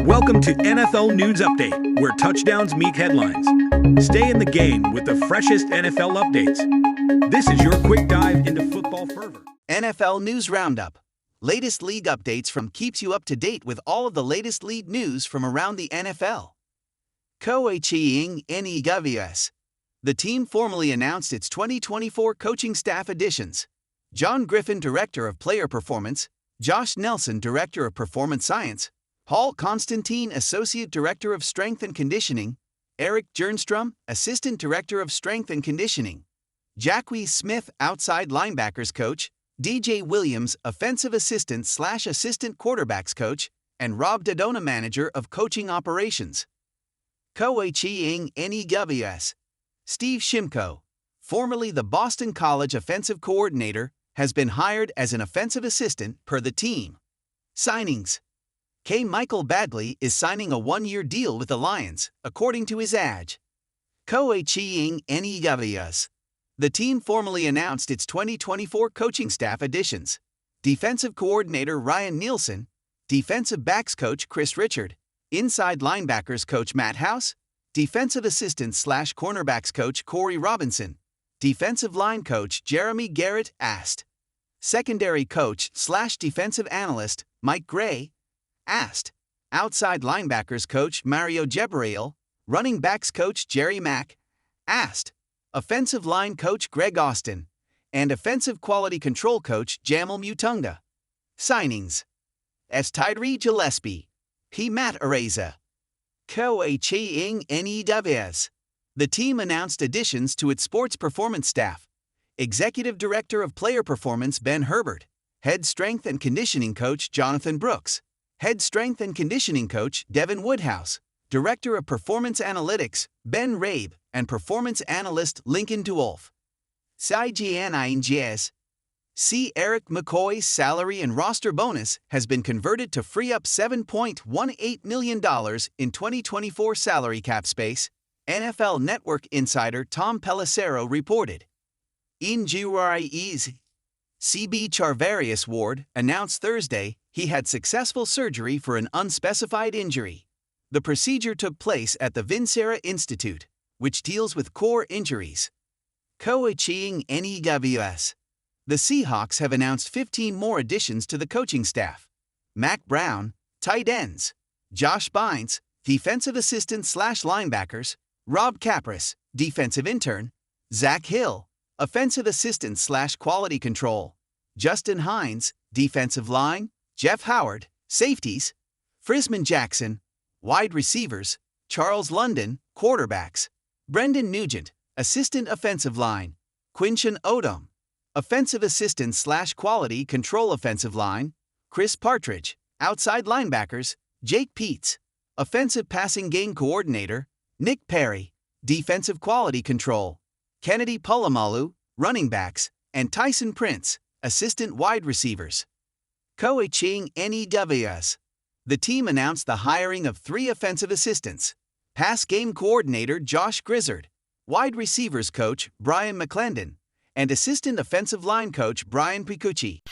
Welcome to NFL News Update, where touchdowns meet headlines. Stay in the game with the freshest NFL updates. This is your quick dive into football fervor. NFL News Roundup. Latest league updates from keeps you up to date with all of the latest league news from around the NFL. Coaching NEWS. The team formally announced its 2024 coaching staff additions. John Griffin, Director of Player Performance, Josh Nelson, Director of Performance Science, Paul Constantine, Associate Director of Strength and Conditioning, Eric Jernstrom, Assistant Director of Strength and Conditioning, Jacque Smith, Outside Linebackers Coach, DJ Williams, Offensive Assistant/Assistant Quarterbacks Coach, and Rob Dodona, Manager of Coaching Operations. Coaching NEWS. Steve Shimko, formerly the Boston College Offensive Coordinator, has been hired as an offensive assistant per the team. Signings. Michael Badgley is signing a one-year deal with the Lions, according to his age. Coaching NEWS. The team formally announced its 2024 coaching staff additions. Defensive Coordinator Ryan Nielsen, Defensive Backs Coach Chris Richard, Inside Linebackers Coach Matt House, Defensive Assistant/Cornerbacks Coach Corey Robinson, Defensive Line Coach Jeremy Garrett Ast, Secondary Coach/Defensive Analyst Mike Gray Ast, Outside Linebackers Coach Mario Gebrail, Running Backs Coach Jerry Mack Ast, Offensive Line Coach Greg Austin, and Offensive Quality Control Coach Jamal Mutunga. Signings. S. Tyree Gillespie, P. Matt Areza. Coaching NEWS. The team announced additions to its sports performance staff. Executive Director of Player Performance Ben Herbert, Head Strength and Conditioning Coach Jonathan Brooks, Head Strength and Conditioning Coach Devin Woodhouse, Director of Performance Analytics Ben Rabe, and Performance Analyst Lincoln DeWolf. Signings. C. Eric McCoy's salary and roster bonus has been converted to free up $7.18 million in 2024 salary cap space, NFL Network insider Tom Pelissero reported. Injuries. CB Charvarius Ward announced Thursday he had successful surgery for an unspecified injury. The procedure took place at the Vincera Institute, which deals with core injuries. Coaching NEWS. The Seahawks have announced 15 more additions to the coaching staff. Mac Brown, tight ends. Josh Bynes, defensive assistant/linebackers. Rob Capris, defensive intern. Zach Hill, offensive assistant/quality control. Justin Hines, defensive line. Jeff Howard, safeties. Frisman Jackson, wide receivers. Charles London, quarterbacks. Brendan Nugent, assistant offensive line. Quinshan Odom, offensive assistant/quality control offensive line. Chris Partridge, outside linebackers. Jake Peets, offensive passing game coordinator. Nick Perry, defensive quality control. Kennedy Polamalu, running backs, and Tyson Prince, assistant wide receivers. Coaching NEWS. The team announced the hiring of 3 offensive assistants. Pass game coordinator Josh Grizzard, wide receivers coach Brian McClendon, and assistant offensive line coach Brian Picucci.